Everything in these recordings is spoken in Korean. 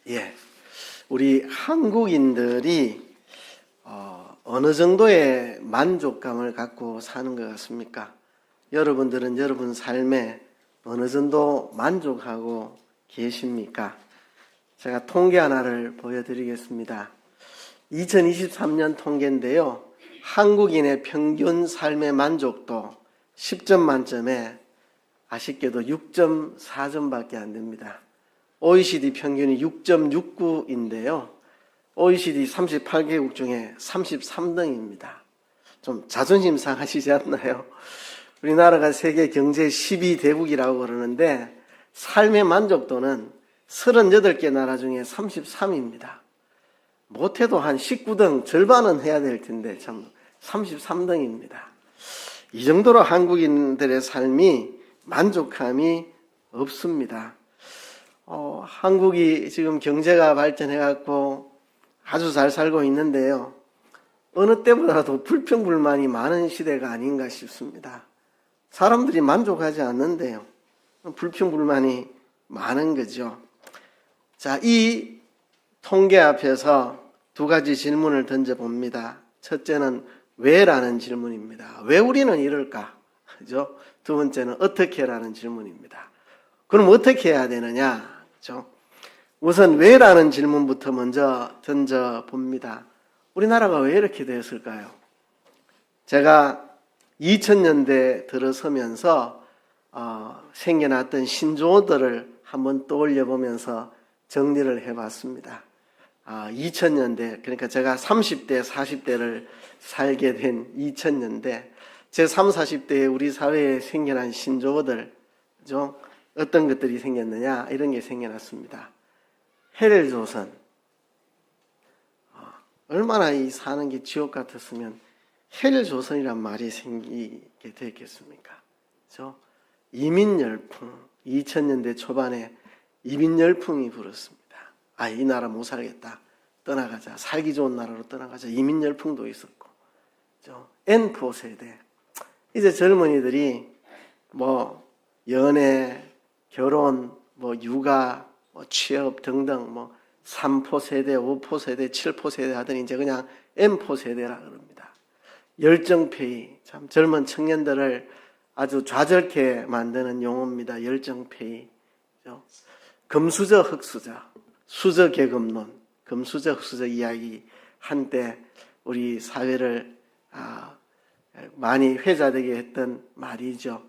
예, 우리 한국인들이 어느 정도의 만족감을 갖고 사는 것 같습니까? 여러분들은 여러분 삶에 어느 정도 만족하고 계십니까? 제가 통계 하나를 보여드리겠습니다. 2023년 통계인데요. 한국인의 평균 삶의 만족도 10점 만점에 아쉽게도 6.4점밖에 안 됩니다. OECD 평균이 6.69인데요. OECD 38개국 중에 33등입니다. 좀 자존심 상하시지 않나요? 우리나라가 세계 경제 12대국이라고 그러는데 삶의 만족도는 38개 나라 중에 33입니다. 못해도 한 19등, 절반은 해야 될 텐데 참 33등입니다. 이 정도로 한국인들의 삶이 만족함이 없습니다. 한국이 지금 경제가 발전해갖고 아주 잘 살고 있는데요. 어느 때보다도 불평불만이 많은 시대가 아닌가 싶습니다. 사람들이 만족하지 않는데요. 불평불만이 많은 거죠. 자, 이 통계 앞에서 두 가지 질문을 던져봅니다. 첫째는 왜라는 질문입니다. 왜 우리는 이럴까? 그죠? 두 번째는 어떻게라는 질문입니다. 그럼 어떻게 해야 되느냐? 그죠? 우선 왜라는 질문부터 먼저 던져봅니다. 우리나라가 왜 이렇게 됐을까요? 제가 2000년대 들어서면서 생겨났던 신조어들을 한번 떠올려 보면서 정리를 해봤습니다. 2000년대, 그러니까 제가 30대, 40대를 살게 된 2000년대, 제 30, 40대에 우리 사회에 생겨난 신조어들, 그죠? 어떤 것들이 생겼느냐, 이런 게 생겨났습니다. 헬조선. 얼마나 이 사는 게 지옥 같았으면 헬조선이란 말이 생기게 됐겠습니까? 그죠? 이민열풍. 2000년대 초반에 이민열풍이 불었습니다. 이 나라 못 살겠다. 떠나가자. 살기 좋은 나라로 떠나가자. 이민열풍도 있었고. 그죠? N4 세대. 이제 젊은이들이 연애, 결혼, 육아, 취업 등등 3포 세대, 5포 세대, 7포 세대 하더니 이제 그냥 M포 세대라 그럽니다. 열정페이. 참 젊은 청년들을 아주 좌절케 만드는 용어입니다. 열정페이. 금수저, 흑수저, 수저 계급론, 금수저, 흑수저 이야기 한때 우리 사회를 많이 회자되게 했던 말이죠.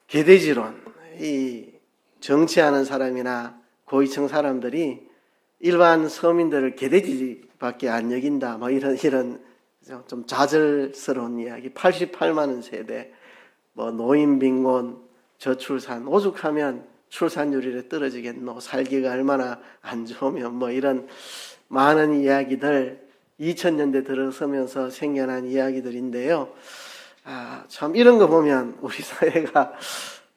개돼지론. 이 정치하는 사람이나 고위층 사람들이 일반 서민들을 개돼지밖에 안 여긴다. 이런 좀 좌절스러운 이야기. 88만 원 세대, 노인 빈곤, 저출산, 오죽하면 출산율이 떨어지겠노, 살기가 얼마나 안 좋으면 이런 많은 이야기들 2000년대 들어서면서 생겨난 이야기들인데요. 참 이런 거 보면 우리 사회가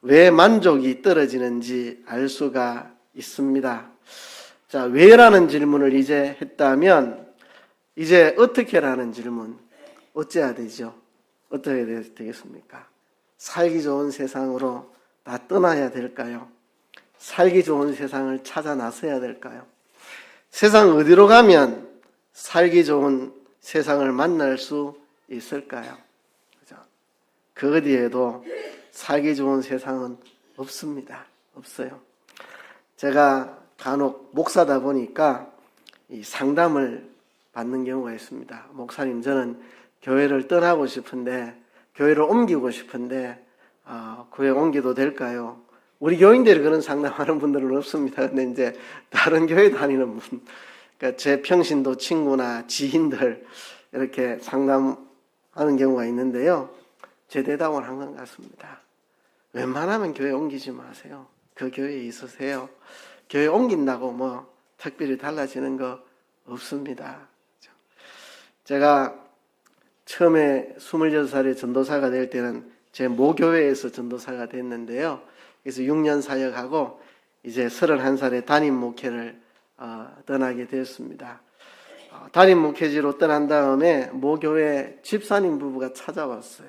왜 만족이 떨어지는지 알 수가 있습니다. 자, 왜라는 질문을 이제 했다면 이제 어떻게라는 질문 어째야 되죠? 어떻게 되겠습니까? 살기 좋은 세상으로 다 떠나야 될까요? 살기 좋은 세상을 찾아 나서야 될까요? 세상 어디로 가면 살기 좋은 세상을 만날 수 있을까요? 그죠? 그 어디에도 살기 좋은 세상은 없습니다. 없어요. 제가 간혹 목사다 보니까 이 상담을 받는 경우가 있습니다. 목사님, 저는 교회를 떠나고 싶은데, 교회를 옮기고 싶은데, 교회 옮겨도 될까요? 우리 교인들이 그런 상담하는 분들은 없습니다. 근데 이제 다른 교회 다니는 분, 그러니까 제 평신도 친구나 지인들 이렇게 상담하는 경우가 있는데요. 제 대답은 항상 같습니다. 웬만하면 교회 옮기지 마세요. 그 교회에 있으세요. 교회 옮긴다고 특별히 달라지는 거 없습니다. 제가 처음에 26살에 전도사가 될 때는 제 모교회에서 전도사가 됐는데요. 그래서 6년 사역하고 이제 31살에 담임 목회를 떠나게 되었습니다. 담임 목회지로 떠난 다음에 모교회 집사님 부부가 찾아와서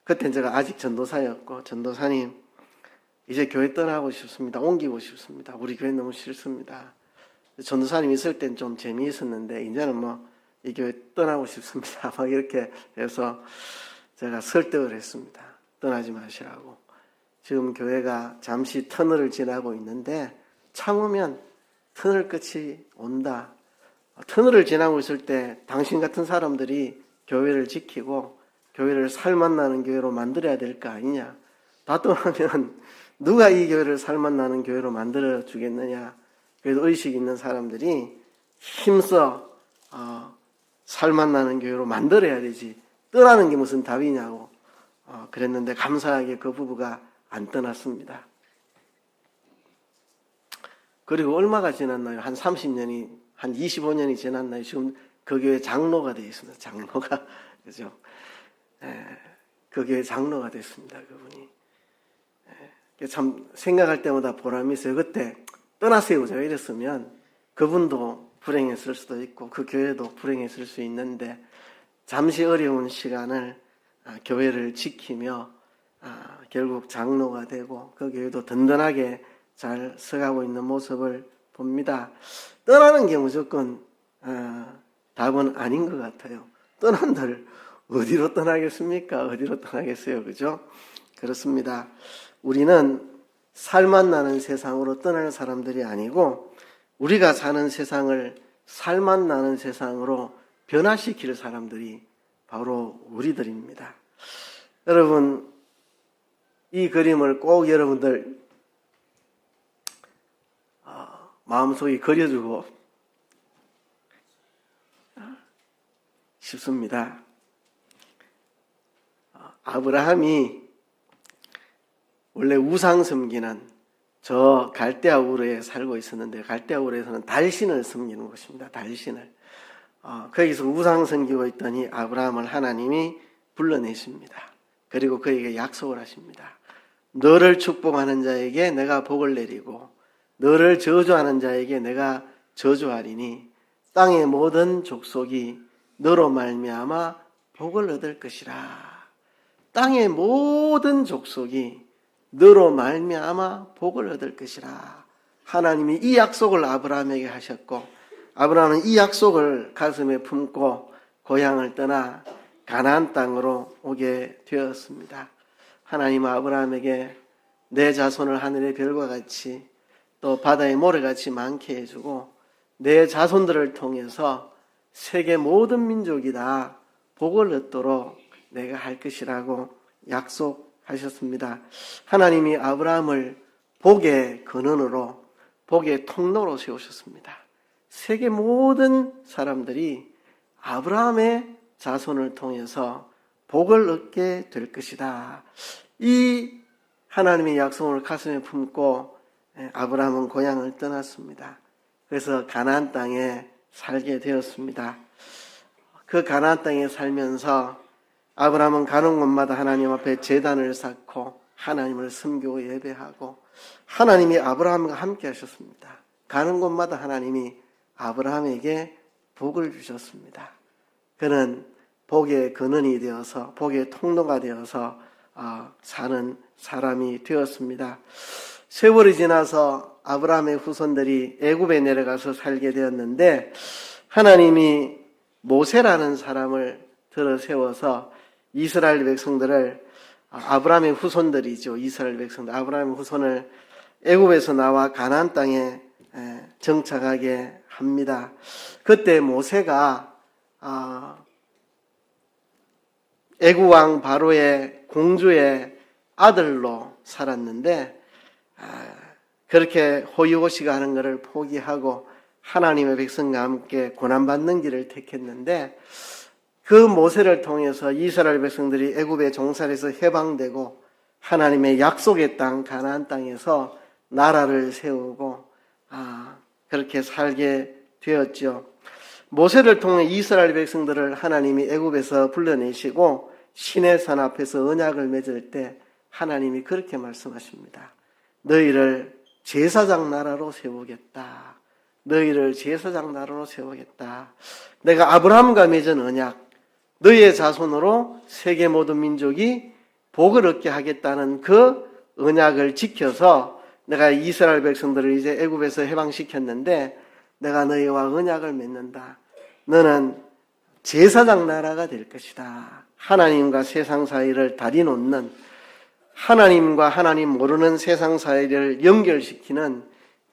그때는 제가 아직 전도사였고, 전도사님 이제 교회 떠나고 싶습니다. 옮기고 싶습니다. 우리 교회 너무 싫습니다. 전도사님 있을 땐 좀 재미있었는데 이제는 뭐 이 교회 떠나고 싶습니다. 막 이렇게 해서 제가 설득을 했습니다. 떠나지 마시라고. 지금 교회가 잠시 터널을 지나고 있는데 참으면 터널 끝이 온다. 터널을 지나고 있을 때 당신 같은 사람들이 교회를 지키고 교회를 살맛나는 교회로 만들어야 될 거 아니냐. 다 떠나면 누가 이 교회를 살맛나는 교회로 만들어 주겠느냐. 그래도 의식 있는 사람들이 힘써 살맛나는 교회로 만들어야 되지 떠나는 게 무슨 답이냐고 그랬는데 감사하게 그 부부가 안 떠났습니다. 그리고 얼마가 지났나요? 한 30년이 한 25년이 지났나요? 지금 그 교회 장로가 되어 있습니다. 장로가 그죠? 그 교회 장로가 됐습니다. 그분이 참 생각할 때마다 보람이 있어요. 그때 떠나세요 제가 이랬으면 그분도 불행했을 수도 있고 그 교회도 불행했을 수 있는데 잠시 어려운 시간을 교회를 지키며 결국 장로가 되고 그 교회도 든든하게 잘 서가고 있는 모습을 봅니다. 떠나는 게 무조건 답은 아닌 것 같아요. 떠난들 어디로 떠나겠습니까? 어디로 떠나겠어요? 그죠? 그렇습니다. 우리는 살맛나는 세상으로 떠나는 사람들이 아니고 우리가 사는 세상을 살맛나는 세상으로 변화시킬 사람들이 바로 우리들입니다. 여러분 이 그림을 꼭 여러분들 마음속에 그려주고 싶습니다. 아브라함이 원래 우상 섬기는 저 갈대아 우르에 살고 있었는데 갈대아 우르에서는 달신을 섬기는 곳입니다. 달신을. 거기서 우상 섬기고 있더니 아브라함을 하나님이 불러내십니다. 그리고 그에게 약속을 하십니다. 너를 축복하는 자에게 내가 복을 내리고 너를 저주하는 자에게 내가 저주하리니 땅의 모든 족속이 너로 말미암아 복을 얻을 것이라. 땅의 모든 족속이 너로 말미암아 복을 얻을 것이라. 하나님이 이 약속을 아브라함에게 하셨고 아브라함은 이 약속을 가슴에 품고 고향을 떠나 가나안 땅으로 오게 되었습니다. 하나님은 아브라함에게 내 자손을 하늘의 별과 같이 또 바다의 모래같이 많게 해주고 내 자손들을 통해서 세계 모든 민족이 다 복을 얻도록 내가 할 것이라고 약속하셨습니다. 하나님이 아브라함을 복의 근원으로 복의 통로로 세우셨습니다. 세계 모든 사람들이 아브라함의 자손을 통해서 복을 얻게 될 것이다. 이 하나님의 약속을 가슴에 품고 아브라함은 고향을 떠났습니다. 그래서 가나안 땅에 살게 되었습니다. 그 가나안 땅에 살면서 아브라함은 가는 곳마다 하나님 앞에 제단을 쌓고 하나님을 섬기고 예배하고 하나님이 아브라함과 함께 하셨습니다. 가는 곳마다 하나님이 아브라함에게 복을 주셨습니다. 그는 복의 근원이 되어서 복의 통로가 되어서 사는 사람이 되었습니다. 세월이 지나서 아브라함의 후손들이 애굽에 내려가서 살게 되었는데 하나님이 모세라는 사람을 들어 세워서 이스라엘 백성들을 아브라함의 후손들이죠. 이스라엘 백성들 아브라함의 후손을 애굽에서 나와 가나안 땅에 정착하게 합니다. 그때 모세가 애굽 왕 바로의 공주의 아들로 살았는데 그렇게 호의호식가 하는 것을 포기하고 하나님의 백성과 함께 고난받는 길을 택했는데 그 모세를 통해서 이스라엘 백성들이 애굽의 종살에서 해방되고 하나님의 약속의 땅 가나안 땅에서 나라를 세우고 그렇게 살게 되었죠. 모세를 통해 이스라엘 백성들을 하나님이 애굽에서 불러내시고 시내산 앞에서 언약을 맺을 때 하나님이 그렇게 말씀하십니다. 너희를 제사장 나라로 세우겠다. 너희를 제사장 나라로 세우겠다. 내가 아브라함과 맺은 언약, 너희의 자손으로 세계 모든 민족이 복을 얻게 하겠다는 그 언약을 지켜서 내가 이스라엘 백성들을 이제 애굽에서 해방시켰는데 내가 너희와 언약을 맺는다. 너는 제사장 나라가 될 것이다. 하나님과 세상 사이를 다리 놓는, 하나님과 하나님 모르는 세상 사이를 연결시키는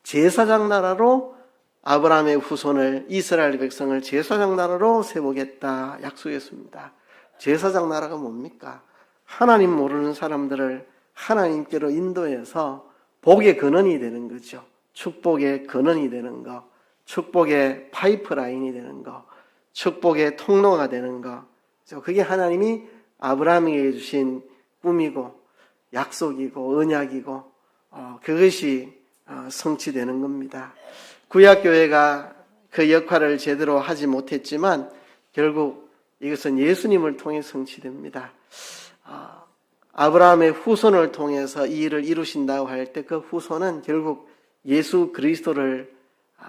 제사장 나라로 아브라함의 후손을, 이스라엘 백성을 제사장 나라로 세우겠다 약속했습니다. 제사장 나라가 뭡니까? 하나님 모르는 사람들을 하나님께로 인도해서 복의 근원이 되는 거죠. 축복의 근원이 되는 거, 축복의 파이프라인이 되는 거, 축복의 통로가 되는 거. 그게 하나님이 아브라함에게 주신 꿈이고 약속이고 언약이고 그것이 성취되는 겁니다. 구약교회가 그 역할을 제대로 하지 못했지만 결국 이것은 예수님을 통해 성취됩니다. 아브라함의 후손을 통해서 이 일을 이루신다고 할 때 그 후손은 결국 예수 그리스도를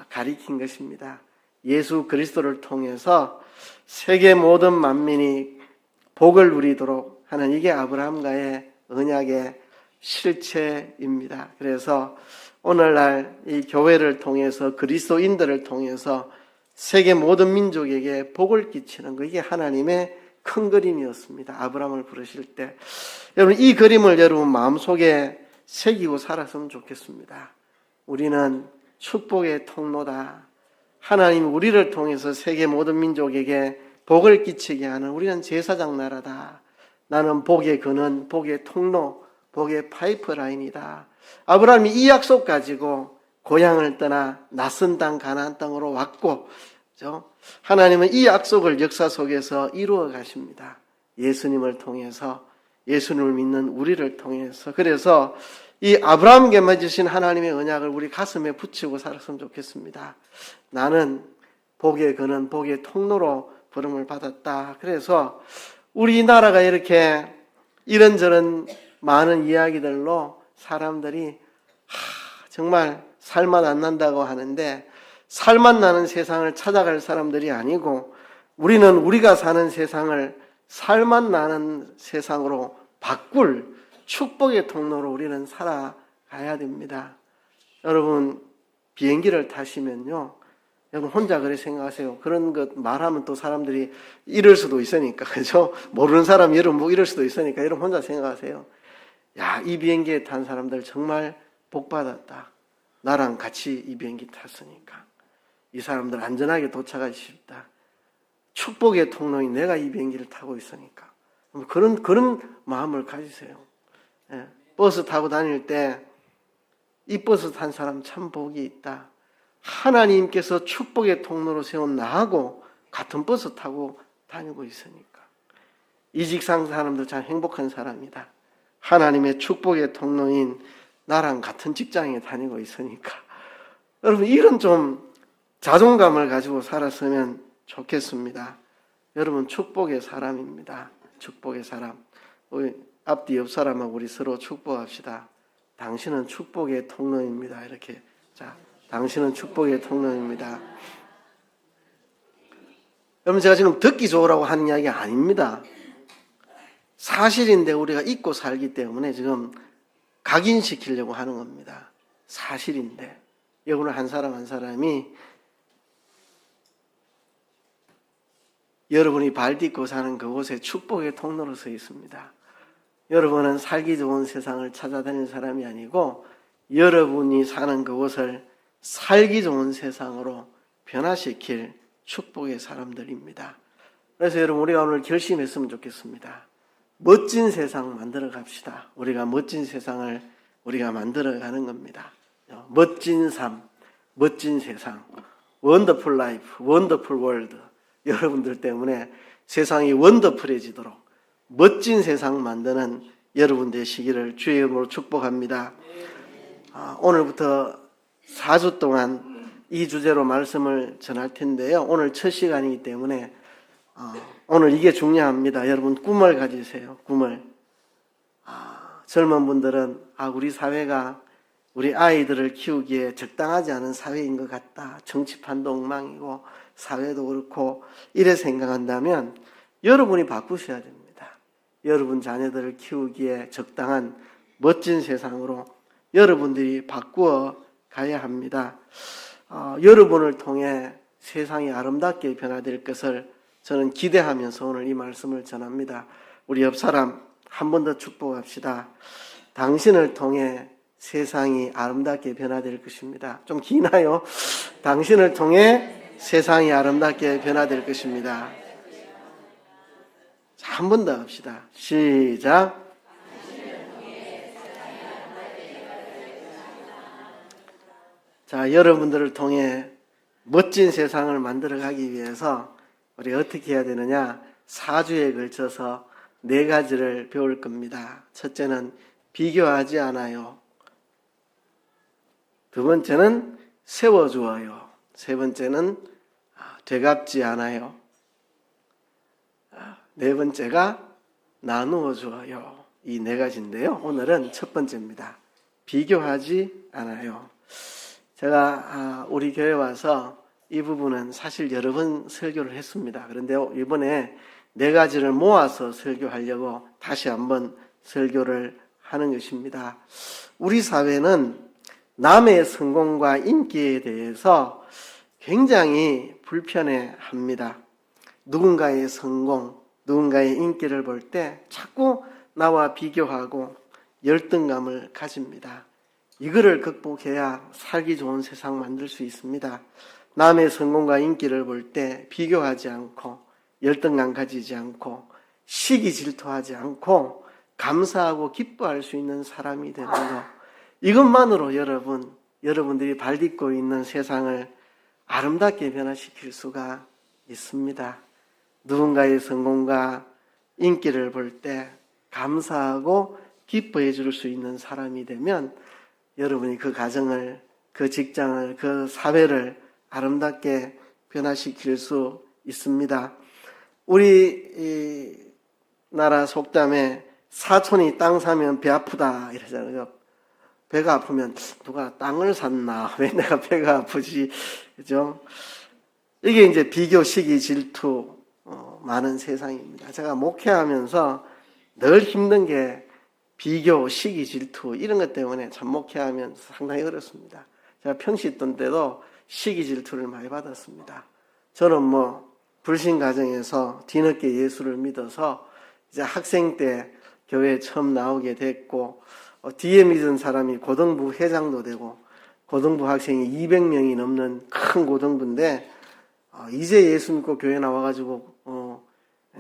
가리킨 것입니다. 예수 그리스도를 통해서 세계 모든 만민이 복을 누리도록 하는 이게 아브라함과의 언약의 실체입니다. 그래서 오늘날 이 교회를 통해서 그리스도인들을 통해서 세계 모든 민족에게 복을 끼치는 거, 이게 하나님의 큰 그림이었습니다. 아브라함을 부르실 때. 여러분, 이 그림을 여러분 마음속에 새기고 살았으면 좋겠습니다. 우리는 축복의 통로다. 하나님 우리를 통해서 세계 모든 민족에게 복을 끼치게 하는, 우리는 제사장 나라다. 나는 복의 근원, 복의 통로, 복의 파이프라인이다. 아브라함이 이 약속 가지고 고향을 떠나 낯선 땅 가나안 땅으로 왔고, 하나님은 이 약속을 역사 속에서 이루어 가십니다. 예수님을 통해서, 예수님을 믿는 우리를 통해서. 그래서 이 아브라함에게 맺으신 하나님의 언약을 우리 가슴에 붙이고 살았으면 좋겠습니다. 나는 복의 근원, 복의 통로로 부름을 받았다. 그래서 우리나라가 이렇게 이런저런 많은 이야기들로 사람들이 정말 살맛 안 난다고 하는데, 살맛 나는 세상을 찾아갈 사람들이 아니고 우리는 우리가 사는 세상을 살맛 나는 세상으로 바꿀 축복의 통로로 우리는 살아가야 됩니다. 여러분, 비행기를 타시면요, 여러분 혼자 그래 생각하세요. 그런 것 말하면 또 사람들이 이럴 수도 있으니까, 그죠? 모르는 사람이 여러분 뭐 이럴 수도 있으니까 여러분 혼자 생각하세요. 야, 이 비행기에 탄 사람들 정말 복 받았다. 나랑 같이 이 비행기 탔으니까. 이 사람들 안전하게 도착하기 쉽다. 축복의 통로인 내가 이 비행기를 타고 있으니까. 그런 마음을 가지세요. 예, 버스 타고 다닐 때 이 버스 탄 사람 참 복이 있다. 하나님께서 축복의 통로로 세운 나하고 같은 버스 타고 다니고 있으니까. 이직상 사람들 참 행복한 사람이다. 하나님의 축복의 통로인 나랑 같은 직장에 다니고 있으니까. 여러분, 이런 좀 자존감을 가지고 살았으면 좋겠습니다. 여러분, 축복의 사람입니다. 축복의 사람. 우리 앞뒤 옆 사람하고 우리 서로 축복합시다. 당신은 축복의 통로입니다. 이렇게. 자, 당신은 축복의 통로입니다. 여러분, 제가 지금 듣기 좋으라고 하는 이야기 아닙니다. 사실인데 우리가 잊고 살기 때문에 지금 각인시키려고 하는 겁니다. 사실인데. 여러분, 한 사람 한 사람이 여러분이 발 딛고 사는 그곳에 축복의 통로로 서 있습니다. 여러분은 살기 좋은 세상을 찾아다니는 사람이 아니고 여러분이 사는 그곳을 살기 좋은 세상으로 변화시킬 축복의 사람들입니다. 그래서 여러분, 우리가 오늘 결심했으면 좋겠습니다. 멋진 세상 만들어 갑시다. 우리가 멋진 세상을 우리가 만들어 가는 겁니다. 멋진 삶, 멋진 세상, 원더풀 라이프, 원더풀 월드. 여러분들 때문에 세상이 원더풀해지도록 멋진 세상 만드는 여러분 되시기를 주의 이름으로 축복합니다. 오늘부터 4주 동안 이 주제로 말씀을 전할 텐데요. 오늘 첫 시간이기 때문에 오늘 이게 중요합니다. 여러분, 꿈을 가지세요. 꿈을. 젊은 분들은 우리 사회가 우리 아이들을 키우기에 적당하지 않은 사회인 것 같다. 정치판도 엉망이고 사회도 그렇고 이래 생각한다면 여러분이 바꾸셔야 됩니다. 여러분 자녀들을 키우기에 적당한 멋진 세상으로 여러분들이 바꾸어 가야 합니다. 여러분을 통해 세상이 아름답게 변화될 것을 저는 기대하면서 오늘 이 말씀을 전합니다. 우리 옆 사람 한 번 더 축복합시다. 당신을 통해 세상이 아름답게 변화될 것입니다. 좀 기나요? 당신을 통해 세상이 아름답게 변화될 것입니다. 한 번 더 합시다. 시작. 자, 여러분들을 통해 멋진 세상을 만들어가기 위해서 우리 어떻게 해야 되느냐? 4주에 걸쳐서 4가지를 배울 겁니다. 첫째는 비교하지 않아요. 두 번째는 세워주어요. 세 번째는 되갚지 않아요. 네 번째가 나누어 주어요. 이 4가지인데요. 오늘은 첫 번째입니다. 비교하지 않아요. 제가 우리 교회 와서 이 부분은 사실 여러 번 설교를 했습니다. 그런데 이번에 4가지를 모아서 설교하려고 다시 한번 설교를 하는 것입니다. 우리 사회는 남의 성공과 인기에 대해서 굉장히 불편해합니다. 누군가의 성공, 누군가의 인기를 볼 때 자꾸 나와 비교하고 열등감을 가집니다. 이거를 극복해야 살기 좋은 세상 만들 수 있습니다. 남의 성공과 인기를 볼 때 비교하지 않고 열등감 가지지 않고 시기 질투하지 않고 감사하고 기뻐할 수 있는 사람이 되는 것, 이것만으로 여러분들이 발딛고 있는 세상을 아름답게 변화시킬 수가 있습니다. 누군가의 성공과 인기를 볼 때 감사하고 기뻐해 줄 수 있는 사람이 되면 여러분이 그 가정을, 그 직장을, 그 사회를 아름답게 변화시킬 수 있습니다. 우리 나라 속담에 사촌이 땅 사면 배 아프다 이러잖아요. 배가 아프면 누가 땅을 샀나? 왜 내가 배가 아프지? 그죠? 이게 이제 비교, 시기, 질투 많은 세상입니다. 제가 목회하면서 늘 힘든 게 비교, 시기, 질투 이런 것 때문에 참 목회하면서 상당히 어렵습니다. 제가 평시던 때도 시기, 질투를 많이 받았습니다. 저는 불신 가정에서 뒤늦게 예수를 믿어서 이제 학생 때 교회에 처음 나오게 됐고, 뒤에 믿은 사람이 고등부 회장도 되고, 고등부 학생이 200명이 넘는 큰 고등부인데, 이제 예수 믿고 교회 나와가지고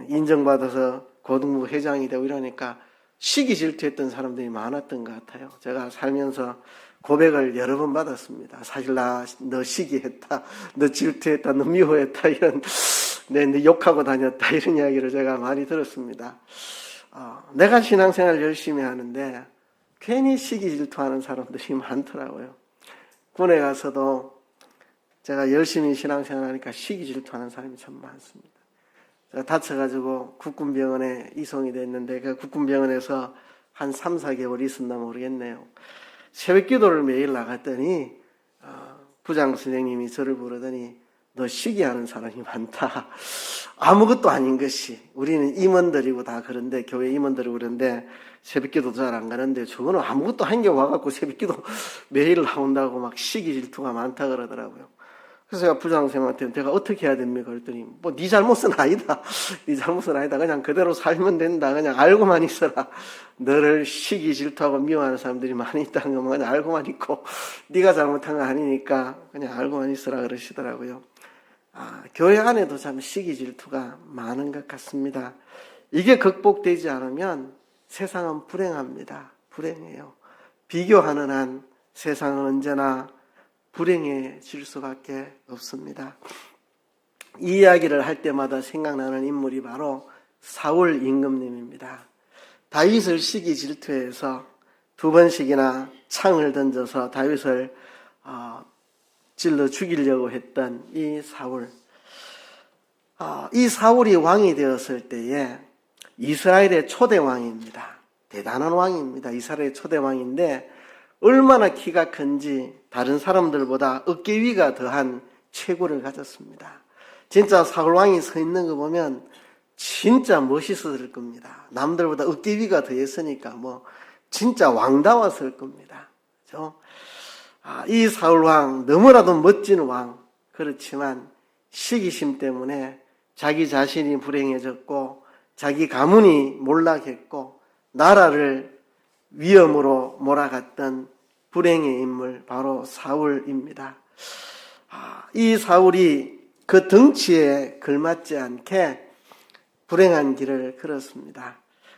인정받아서 고등부 회장이 되고 이러니까 시기 질투했던 사람들이 많았던 것 같아요. 제가 살면서 고백을 여러 번 받았습니다. 사실 너 시기했다, 너 질투했다, 너 미워했다, 이런, 너 욕하고 다녔다, 이런 이야기를 제가 많이 들었습니다. 내가 신앙생활 열심히 하는데 괜히 시기 질투하는 사람들이 많더라고요. 군에 가서도 제가 열심히 신앙생활 하니까 시기 질투하는 사람이 참 많습니다. 제가 다쳐가지고 국군병원에 이송이 됐는데 그 국군병원에서 한 3, 4개월 있었나 모르겠네요. 새벽 기도를 매일 나갔더니 부장 선생님이 저를 부르더니 너 시기하는 사람이 많다. 아무것도 아닌 것이, 우리는 임원들이고 다 그런데, 교회 임원들이고 그런데 새벽 기도 잘 안 가는데 저거는 아무것도 한 게 와갖고 새벽 기도 매일 나온다고 막 시기 질투가 많다 그러더라고요. 그래서 제가 부장선생님한테 내가 어떻게 해야 됩니까? 그랬더니 네 잘못은 아니다. 네 잘못은 아니다. 그냥 그대로 살면 된다. 그냥 알고만 있어라. 너를 시기 질투하고 미워하는 사람들이 많이 있다는 것만 그냥 알고만 있고 네가 잘못한 거 아니니까 그냥 알고만 있어라 그러시더라고요. 교회 안에도 참 시기 질투가 많은 것 같습니다. 이게 극복되지 않으면 세상은 불행합니다. 불행해요. 비교하는 한 세상은 언제나 불행해질 수밖에 없습니다. 이 이야기를 할 때마다 생각나는 인물이 바로 사울 임금님입니다. 다윗을 시기 질투해서 2번씩이나 창을 던져서 다윗을 찔러 죽이려고 했던 이 사울. 이 사울이 왕이 되었을 때에 이스라엘의 초대 왕입니다. 대단한 왕입니다. 이스라엘의 초대 왕인데 얼마나 키가 큰지 다른 사람들보다 어깨 위가 더한 체구를 가졌습니다. 진짜 사울 왕이 서 있는 거 보면 진짜 멋있었을 겁니다. 남들보다 어깨 위가 더했으니까 진짜 왕다웠을 겁니다. 그렇죠? 이 사울왕 너무나도 멋진 왕, 그렇지만 시기심 때문에 자기 자신이 불행해졌고 자기 가문이 몰락했고 나라를 위험으로 몰아갔던 불행의 인물 바로 사울입니다. 이 사울이 그 덩치에 걸맞지 않게 불행한 길을 걸었습니다.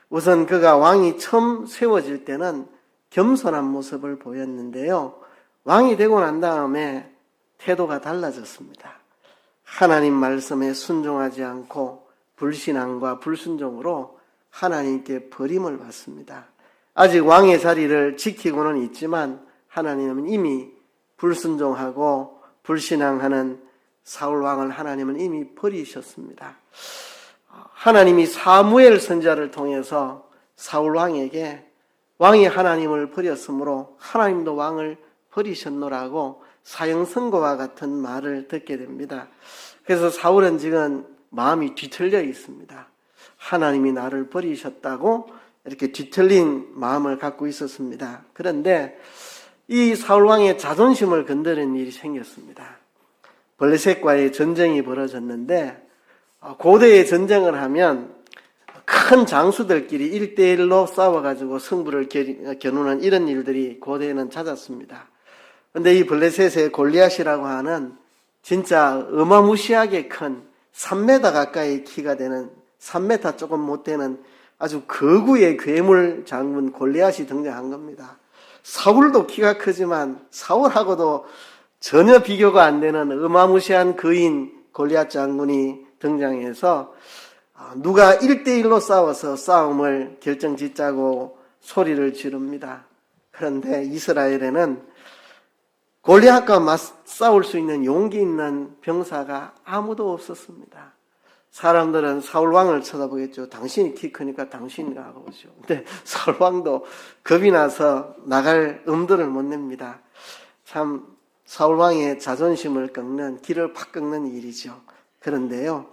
우선 그가 왕이 처음 세워질 때는 겸손한 모습을 보였는데요. 왕이 되고 난 다음에 태도가 달라졌습니다. 하나님 말씀에 순종하지 않고 불신앙과 불순종으로 하나님께 버림을 받습니다. 아직 왕의 자리를 지키고는 있지만 하나님은 이미 불순종하고 불신앙하는 사울왕을 하나님은 이미 버리셨습니다. 하나님이 사무엘 선지자를 통해서 사울왕에게 왕이 하나님을 버렸으므로 하나님도 왕을 버리셨노라고 사형선고와 같은 말을 듣게 됩니다. 그래서 사울은 지금 마음이 뒤틀려 있습니다. 하나님이 나를 버리셨다고 이렇게 뒤틀린 마음을 갖고 있었습니다. 그런데 이 사울왕의 자존심을 건드린 일이 생겼습니다. 블레셋과의 전쟁이 벌어졌는데 고대의 전쟁을 하면 큰 장수들끼리 1대1로 싸워가지고 승부를 겨누는 이런 일들이 고대에는 잦았습니다. 그런데 이 블레셋의 골리앗이라고 하는 진짜 어마무시하게 큰 3m 가까이 키가 되는 3m 조금 못 되는 아주 거구의 괴물 장군 골리앗이 등장한 겁니다. 사울도 키가 크지만 사울하고도 전혀 비교가 안 되는 어마무시한 거인 골리앗 장군이 등장해서 누가 1대1로 싸워서 싸움을 결정짓자고 소리를 지릅니다. 그런데 이스라엘에는 골리앗과 싸울 수 있는 용기 있는 병사가 아무도 없었습니다. 사람들은 사울왕을 쳐다보겠죠. 당신이 키 크니까 당신이 나가보죠. 근데 사울왕도 겁이 나서 나갈 엄두를 못 냅니다. 참 사울왕의 자존심을 꺾는, 길을 팍 꺾는 일이죠. 그런데요,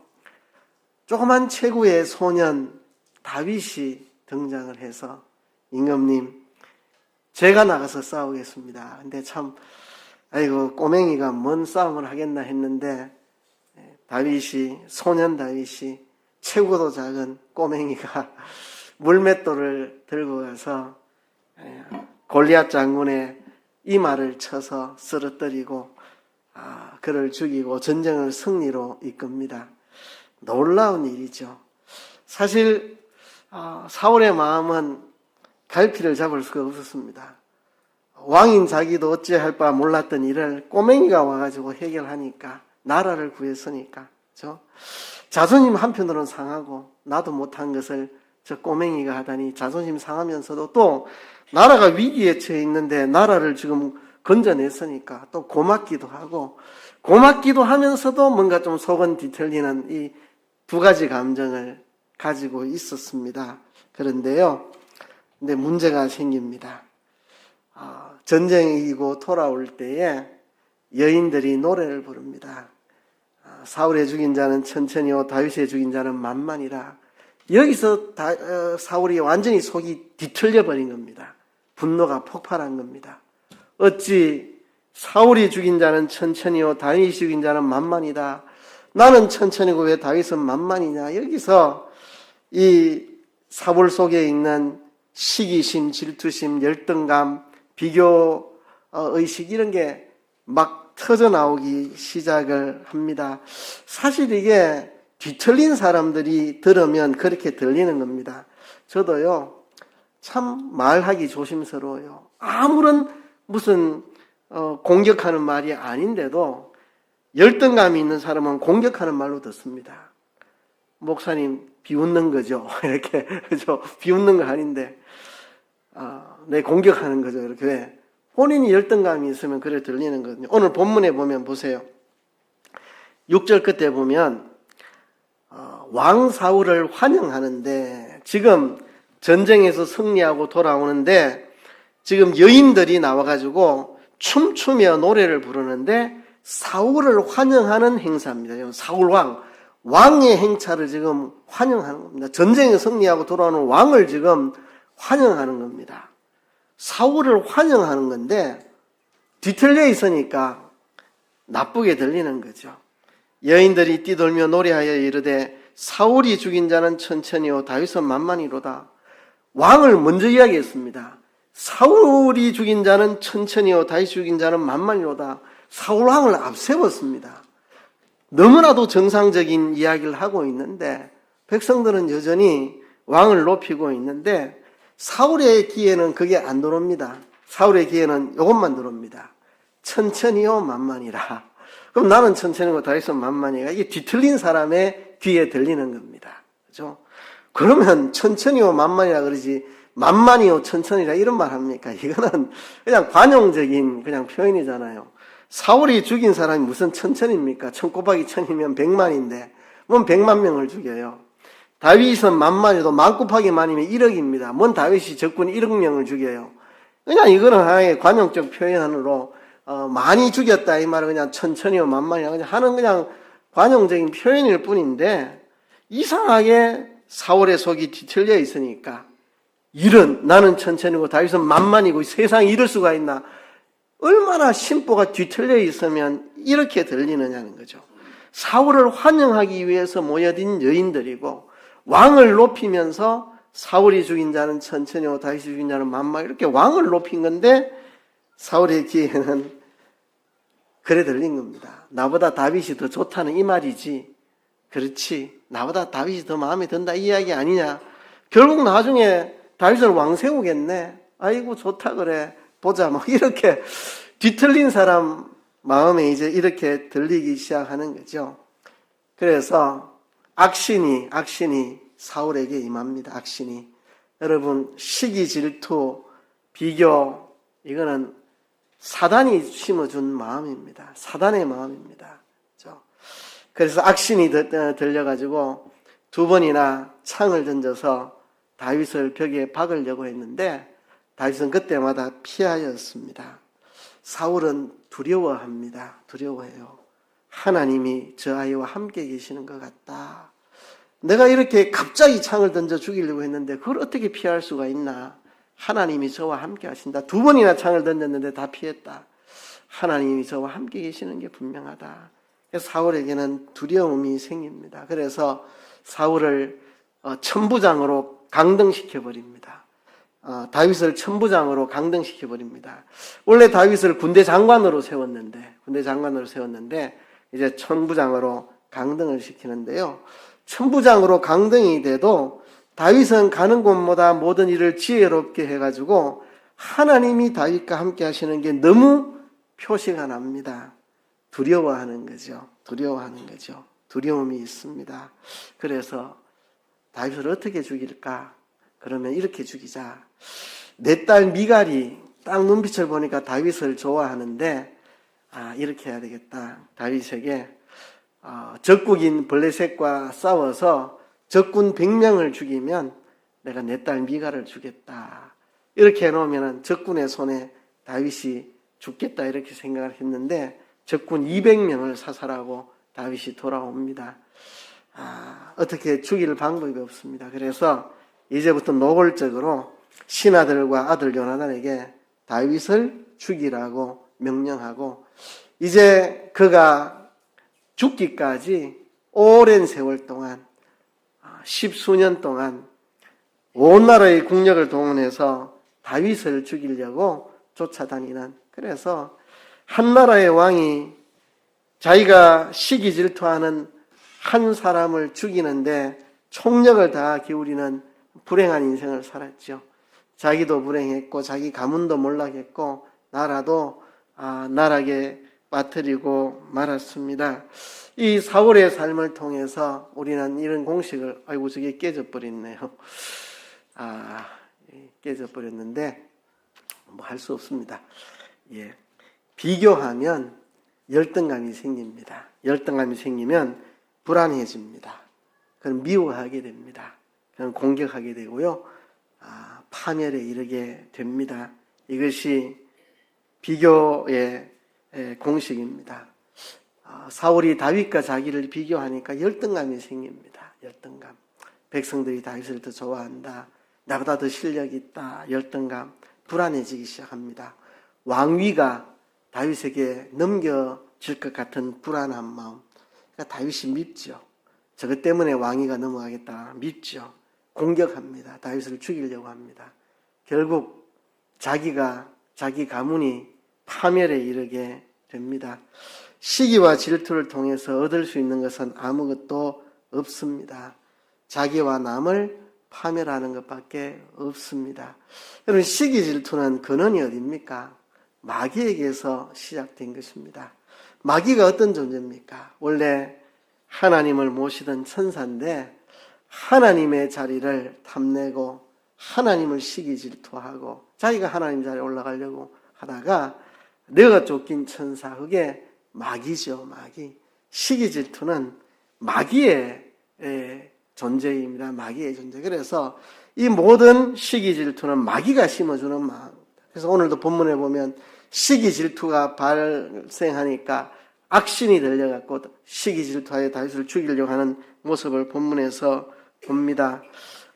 조그만 체구의 소년 다윗이 등장을 해서 임금님, 제가 나가서 싸우겠습니다. 근데 참 아이고 꼬맹이가 뭔 싸움을 하겠나 했는데 소년 다윗이 체구도 작은 꼬맹이가 물맷돌을 들고 가서 골리앗 장군의 이마를 쳐서 쓰러뜨리고 그를 죽이고 전쟁을 승리로 이끕니다. 놀라운 일이죠. 사실 사울의 마음은 갈피를 잡을 수가 없었습니다. 왕인 자기도 어찌할 바 몰랐던 일을 꼬맹이가 와가지고 해결하니까, 나라를 구했으니까, 그렇죠? 자존심 한편으로는 상하고 나도 못한 것을 저 꼬맹이가 하다니 자존심 상하면서도 또 나라가 위기에 처해 있는데 나라를 지금 건져냈으니까 또 고맙기도 하고, 고맙기도 하면서도 뭔가 좀 속은 뒤틀리는 이 두 가지 감정을 가지고 있었습니다. 그런데요, 근데 문제가 생깁니다. 전쟁이 이기고 돌아올 때에 여인들이 노래를 부릅니다. 사울의 죽인 자는 천천히요 다윗의 죽인 자는 만만이라. 여기서 사울이 완전히 속이 뒤틀려 버린 겁니다. 분노가 폭발한 겁니다. 어찌 사울이 죽인 자는 천천히요 다윗이 죽인 자는 만만이다. 나는 천천히고 왜 다윗은 만만이냐. 여기서 이 사울 속에 있는 시기심, 질투심, 열등감, 비교 의식 이런 게 막 터져 나오기 시작을 합니다. 사실 이게 뒤틀린 사람들이 들으면 그렇게 들리는 겁니다. 저도요, 참 말하기 조심스러워요. 아무런 무슨 공격하는 말이 아닌데도 열등감이 있는 사람은 공격하는 말로 듣습니다. 목사님 비웃는 거죠. 이렇게 그죠? 비웃는 거 아닌데 내 공격하는 거죠. 이렇게 왜? 본인이 열등감이 있으면 그래 들리는 거거든요. 오늘 본문에 보면 보세요. 6절 끝에 보면 왕 사울을 환영하는데, 지금 전쟁에서 승리하고 돌아오는데 지금 여인들이 나와가지고 춤추며 노래를 부르는데 사울을 환영하는 행사입니다. 사울왕, 왕의 행차를 지금 환영하는 겁니다. 전쟁에 승리하고 돌아오는 왕을 지금 환영하는 겁니다. 사울을 환영하는 건데 뒤틀려 있으니까 나쁘게 들리는 거죠. 여인들이 뛰돌며 노래하여 이르되 사울이 죽인 자는 천천히요 다윗은 만만히로다. 왕을 먼저 이야기했습니다. 사울이 죽인 자는 천천히요 다윗이 죽인 자는 만만히로다. 사울 왕을 앞세웠습니다. 너무나도 정상적인 이야기를 하고 있는데 백성들은 여전히 왕을 높이고 있는데 사울의 귀에는 그게 안 들어옵니다. 사울의 귀에는 이것만 들어옵니다. 천천히요 만만이라. 그럼 나는 천천히고 다윗은 만만이가 이게 뒤틀린 사람의 귀에 들리는 겁니다. 그렇죠? 그러면 천천히요 만만이라 그러지 만만이요 천천히라 이런 말 합니까? 이거는 그냥 관용적인 그냥 표현이잖아요. 사울이 죽인 사람이 무슨 천천입니까? 1000 곱하기 1000이면 100만인데 뭔 100만 명을 죽여요. 다윗은 만만이도 10,000 곱하기 만이면 1억입니다. 뭔 다윗이 적군 1억 명을 죽여요. 그냥 이거는 하나의 관용적 표현으로 많이 죽였다 이 말은 그냥 천천히요 만만이야 그냥 하는 그냥 관용적인 표현일 뿐인데 이상하게 사울의 속이 뒤틀려 있으니까 이런 나는 천천히고 다윗은 만만이고 세상에 이럴 수가 있나. 얼마나 심보가 뒤틀려 있으면 이렇게 들리느냐는 거죠. 사울을 환영하기 위해서 모여든 여인들이고 왕을 높이면서 사울이 죽인 자는 천천히고 다윗이 죽인 자는 만만 이렇게 왕을 높인 건데 사울의 귀에는 그래 들린 겁니다. 나보다 다윗이 더 좋다는 이 말이지. 그렇지. 나보다 다윗이 더 마음에 든다 이 이야기 아니냐. 결국 나중에 다윗을 왕 세우겠네. 아이고 좋다 그래. 보자 뭐 이렇게 뒤틀린 사람 마음에 이제 이렇게 들리기 시작하는 거죠. 그래서 악신이 사울에게 임합니다. 악신이. 여러분 시기 질투 비교 이거는 사단이 심어준 마음입니다. 사단의 마음입니다. 그렇죠? 그래서 악신이 들려가지고 2번이나 창을 던져서 다윗을 벽에 박으려고 했는데 다윗은 그때마다 피하였습니다. 사울은 두려워합니다. 두려워해요. 하나님이 저 아이와 함께 계시는 것 같다. 내가 이렇게 갑자기 창을 던져 죽이려고 했는데 그걸 어떻게 피할 수가 있나. 하나님이 저와 함께 하신다. 2번이나 창을 던졌는데 다 피했다. 하나님이 저와 함께 계시는 게 분명하다. 그래서 사울에게는 두려움이 생깁니다. 그래서 사울을 천부장으로 강등시켜버립니다. 다윗을 천부장으로 강등시켜버립니다. 원래 다윗을 군대 장관으로 세웠는데 이제 천부장으로 강등을 시키는데요. 천부장으로 강등이 돼도 다윗은 가는 곳마다 모든 일을 지혜롭게 해가지고 하나님이 다윗과 함께 하시는 게 너무 표시가 납니다. 두려워하는 거죠. 두려움이 있습니다. 그래서 다윗을 어떻게 죽일까? 그러면 이렇게 죽이자. 내 딸 미갈이 딱 눈빛을 보니까 다윗을 좋아하는데 이렇게 해야 되겠다. 다윗에게 적국인 블레셋과 싸워서 적군 100명을 죽이면 내가 내 딸 미갈을 주겠다. 이렇게 해놓으면 적군의 손에 다윗이 죽겠다 이렇게 생각을 했는데 적군 200명을 사살하고 다윗이 돌아옵니다. 어떻게 죽일 방법이 없습니다. 그래서 이제부터 노골적으로 신하들과 아들 요나단에게 다윗을 죽이라고 명령하고 이제 그가 죽기까지 오랜 세월 동안 10수년 동안 온 나라의 국력을 동원해서 다윗을 죽이려고 쫓아다니는 그래서 한 나라의 왕이 자기가 시기 질투하는 한 사람을 죽이는데 총력을 다 기울이는 불행한 인생을 살았죠. 자기도 불행했고 자기 가문도 몰락했고 나라도 나락에 빠뜨리고 말았습니다. 이 사울의 삶을 통해서 우리는 이런 공식을 아이고 저게 깨져버렸네요. 깨져버렸는데 뭐 할 수 없습니다. 예. 비교하면 열등감이 생깁니다. 열등감이 생기면 불안해집니다. 그럼 미워하게 됩니다. 그럼 공격하게 되고요. 파멸에 이르게 됩니다. 이것이 비교의 공식입니다. 사울이 다윗과 자기를 비교하니까 열등감이 생깁니다. 열등감. 백성들이 다윗을 더 좋아한다. 나보다 더 실력이 있다. 열등감. 불안해지기 시작합니다. 왕위가 다윗에게 넘겨질 것 같은 불안한 마음. 그러니까 다윗이 밉죠. 저것 때문에 왕위가 넘어가겠다 밉죠. 공격합니다. 다윗을 죽이려고 합니다. 결국 자기 가문이 파멸에 이르게 됩니다. 시기와 질투를 통해서 얻을 수 있는 것은 아무것도 없습니다. 자기와 남을 파멸하는 것밖에 없습니다. 여러분, 시기 질투는 근원이 어디입니까? 마귀에게서 시작된 것입니다. 마귀가 어떤 존재입니까? 원래 하나님을 모시던 천사인데 하나님의 자리를 탐내고 하나님을 시기 질투하고 자기가 하나님 자리에 올라가려고 하다가 내가 쫓긴 천사, 그게 마귀죠. 마귀. 시기 질투는 마귀의 존재입니다. 마귀의 존재. 그래서 이 모든 시기 질투는 마귀가 심어주는 마음. 그래서 오늘도 본문에 보면 시기 질투가 발생하니까 악신이 들려갖고 시기 질투하여 다윗을 죽이려고 하는 모습을 본문에서 봅니다.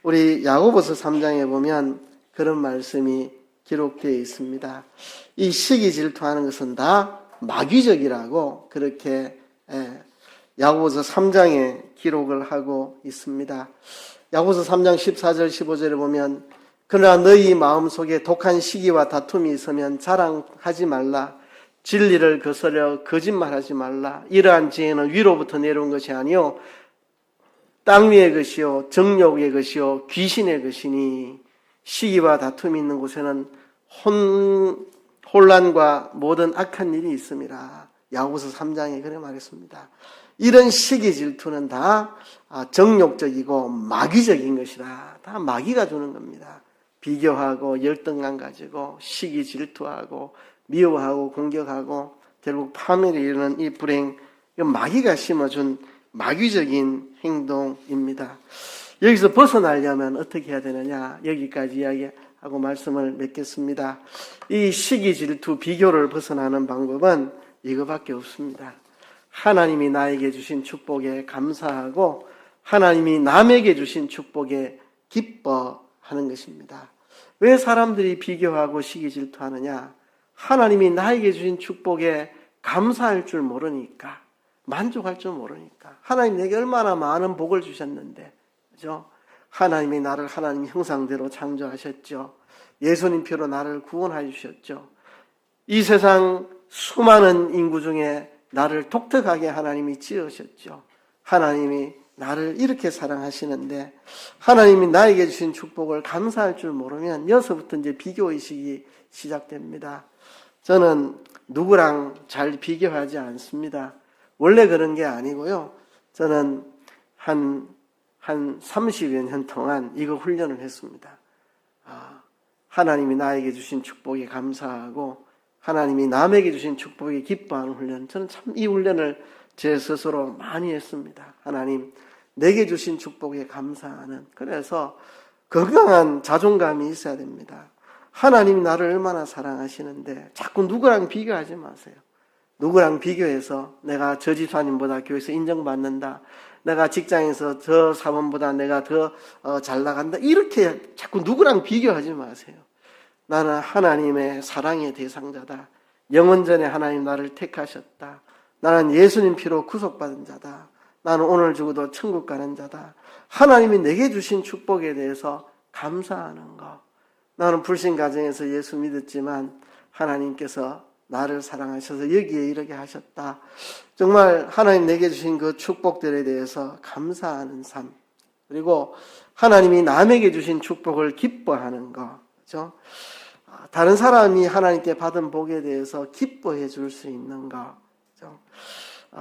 우리 야고보서 3장에 보면 그런 말씀이 기록되어 있습니다. 이 시기 질투하는 것은 다 마귀적이라고 그렇게 야고보서 3장에 기록을 하고 있습니다. 야고보서 3장 14절 15절에 보면 그러나 너희 마음속에 독한 시기와 다툼이 있으면 자랑하지 말라. 진리를 거스려 거짓말하지 말라. 이러한 지혜는 위로부터 내려온 것이 아니요 땅 위의 것이요 정욕의 것이요 귀신의 것이니 시기와 다툼이 있는 곳에는 혼란과 모든 악한 일이 있음이라. 야고보서 3장에 그래 말했습니다. 이런 시기 질투는 다 정욕적이고 마귀적인 것이다. 다 마귀가 주는 겁니다. 비교하고 열등감 가지고 시기 질투하고 미워하고 공격하고 결국 파멸에 이르는 이 불행, 이건 마귀가 심어준 마귀적인 행동입니다. 여기서 벗어나려면 어떻게 해야 되느냐, 여기까지 이야기하고 말씀을 맺겠습니다. 이 시기 질투 비교를 벗어나는 방법은 이거밖에 없습니다. 하나님이 나에게 주신 축복에 감사하고 하나님이 남에게 주신 축복에 기뻐하는 것입니다. 왜 사람들이 비교하고 시기 질투하느냐? 하나님이 나에게 주신 축복에 감사할 줄 모르니까, 만족할 줄 모르니까. 하나님 내게 얼마나 많은 복을 주셨는데, 그죠? 하나님이 나를 하나님 형상대로 창조하셨죠. 예수님 피로 나를 구원해 주셨죠. 이 세상 수많은 인구 중에 나를 독특하게 하나님이 지으셨죠. 하나님이 나를 이렇게 사랑하시는데 하나님이 나에게 주신 축복을 감사할 줄 모르면 여기서부터 이제 비교의식이 시작됩니다. 저는 누구랑 잘 비교하지 않습니다. 원래 그런 게 아니고요. 저는 한 30여 년 동안 이거 훈련을 했습니다. 하나님이 나에게 주신 축복에 감사하고 하나님이 남에게 주신 축복에 기뻐하는 훈련. 저는 참 이 훈련을 제 스스로 많이 했습니다. 하나님, 내게 주신 축복에 감사하는. 그래서 건강한 자존감이 있어야 됩니다. 하나님이 나를 얼마나 사랑하시는데 자꾸 누구랑 비교하지 마세요. 누구랑 비교해서 내가 저 집사님보다 교회에서 인정받는다. 내가 직장에서 저 사원보다 내가 더 잘 나간다. 이렇게 자꾸 누구랑 비교하지 마세요. 나는 하나님의 사랑의 대상자다. 영원전에 하나님 나를 택하셨다. 나는 예수님 피로 구속받은 자다. 나는 오늘 죽어도 천국 가는 자다. 하나님이 내게 주신 축복에 대해서 감사하는 것. 나는 불신 가정에서 예수 믿었지만 하나님께서 나를 사랑하셔서 여기에 이르게 하셨다. 정말 하나님 내게 주신 그 축복들에 대해서 감사하는 삶. 그리고 하나님이 남에게 주신 축복을 기뻐하는 것. 그렇죠? 다른 사람이 하나님께 받은 복에 대해서 기뻐해 줄 수 있는 것. 그렇죠?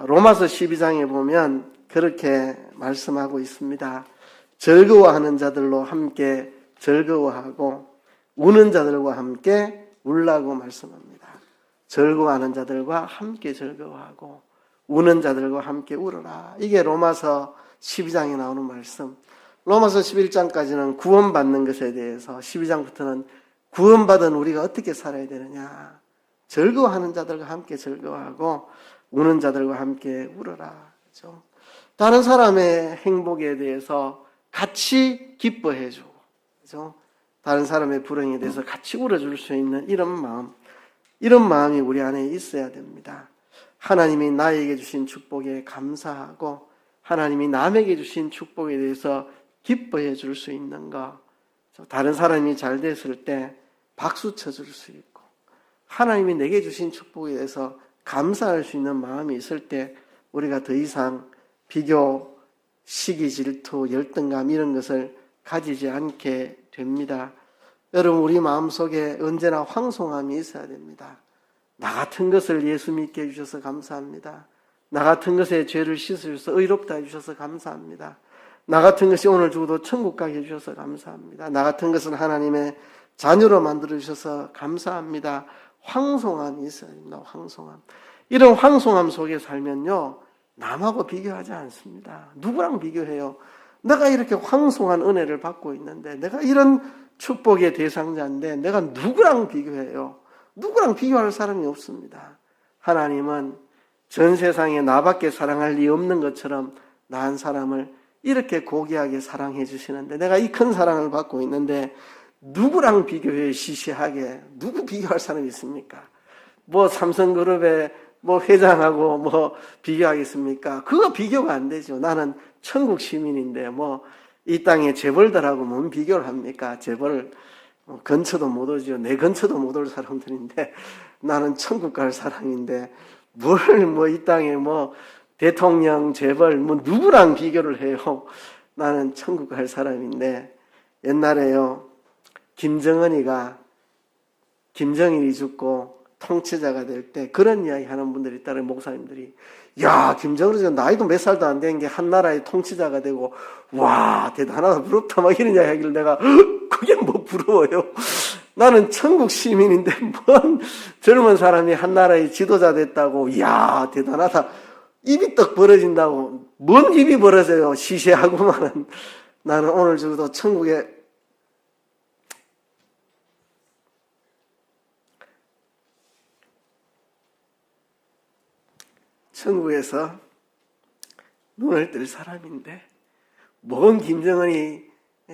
로마서 12장에 보면 그렇게 말씀하고 있습니다. 즐거워하는 자들로 함께 즐거워하고 우는 자들과 함께 울라고 말씀합니다. 즐거워하는 자들과 함께 즐거워하고 우는 자들과 함께 울어라. 이게 로마서 12장에 나오는 말씀. 로마서 11장까지는 구원받는 것에 대해서, 12장부터는 구원받은 우리가 어떻게 살아야 되느냐. 즐거워하는 자들과 함께 즐거워하고 우는 자들과 함께 울어라. 그렇죠? 다른 사람의 행복에 대해서 같이 기뻐해주고, 그렇죠? 다른 사람의 불행에 대해서 같이 울어줄 수 있는 이런 마음이 우리 안에 있어야 됩니다. 하나님이 나에게 주신 축복에 감사하고 하나님이 남에게 주신 축복에 대해서 기뻐해 줄 수 있는 것, 다른 사람이 잘 됐을 때 박수 쳐줄 수 있고 하나님이 내게 주신 축복에 대해서 감사할 수 있는 마음이 있을 때 우리가 더 이상 비교, 시기, 질투, 열등감 이런 것을 가지지 않게 됩니다. 여러분, 우리 마음속에 언제나 황송함이 있어야 됩니다. 나 같은 것을 예수 믿게 해주셔서 감사합니다. 나 같은 것에 죄를 씻으셔서 의롭다 해주셔서 감사합니다. 나 같은 것이 오늘 죽어도 천국 가게 해주셔서 감사합니다. 나 같은 것을 하나님의 자녀로 만들어주셔서 감사합니다. 황송함이 있어야 됩니다. 황송함. 이런 황송함 속에 살면요, 남하고 비교하지 않습니다. 누구랑 비교해요? 내가 이렇게 황송한 은혜를 받고 있는데, 내가 이런 축복의 대상자인데 내가 누구랑 비교해요? 누구랑 비교할 사람이 없습니다. 하나님은 전 세상에 나밖에 사랑할 리 없는 것처럼 나 한 사람을 이렇게 고귀하게 사랑해 주시는데, 내가 이 큰 사랑을 받고 있는데 누구랑 비교해? 시시하게 누구 비교할 사람이 있습니까? 뭐 삼성그룹의 뭐 회장하고 뭐 비교하겠습니까? 그거 비교가 안 되죠. 나는 천국 시민인데 뭐 이 땅의 재벌들하고 뭔 비교를 합니까? 재벌 근처도 못 오죠. 내 근처도 못 올 사람들인데 나는 천국 갈 사람인데 뭘 뭐 이 땅에 뭐 대통령, 재벌 뭐 누구랑 비교를 해요? 나는 천국 갈 사람인데, 옛날에요, 김정일이 죽고 통치자가 될 때 그런 이야기 하는 분들이 있다는 목사님들이, 야, 김정일이 나이도 몇 살도 안 된 게 한 나라의 통치자가 되고, 와, 대단하다, 부럽다, 막 이런 이야기 하길래 내가, 그게 뭐 부러워요? 나는 천국 시민인데, 뭔 젊은 사람이 한 나라의 지도자 됐다고, 이야, 대단하다. 입이 떡 벌어진다고. 뭔 입이 벌어져요? 시시하구만은. 나는 오늘 저도 천국에서 눈을 뜰 사람인데, 뭔 김정은이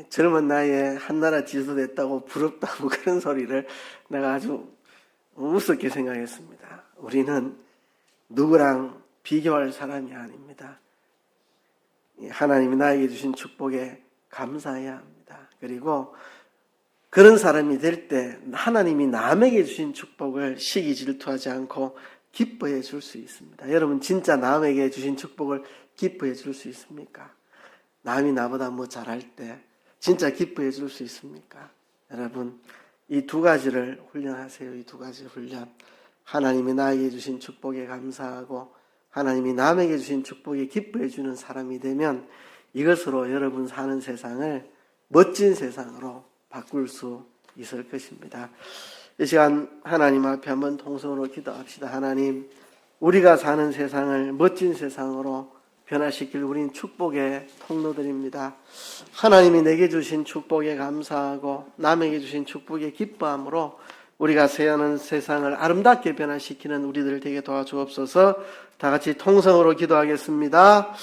젊은 나이에 한나라 지도됐다고 부럽다고 그런 소리를 내가 아주 우습게 생각했습니다. 우리는 누구랑 비교할 사람이 아닙니다. 하나님이 나에게 주신 축복에 감사해야 합니다. 그리고 그런 사람이 될 때 하나님이 남에게 주신 축복을 시기 질투하지 않고 기뻐해 줄 수 있습니다. 여러분, 진짜 남에게 주신 축복을 기뻐해 줄 수 있습니까? 남이 나보다 뭐 잘할 때 진짜 기뻐해 줄 수 있습니까? 여러분, 이 두 가지를 훈련하세요. 이 두 가지 훈련. 하나님이 나에게 주신 축복에 감사하고 하나님이 남에게 주신 축복에 기뻐해 주는 사람이 되면 이것으로 여러분 사는 세상을 멋진 세상으로 바꿀 수 있을 것입니다. 이 시간 하나님 앞에 한번 통성으로 기도합시다. 하나님, 우리가 사는 세상을 멋진 세상으로 변화시킬 우린 축복의 통로들입니다. 하나님이 내게 주신 축복에 감사하고 남에게 주신 축복에 기뻐함으로 우리가 사는 세상을 아름답게 변화시키는 우리들 되게 도와주옵소서. 다 같이 통성으로 기도하겠습니다.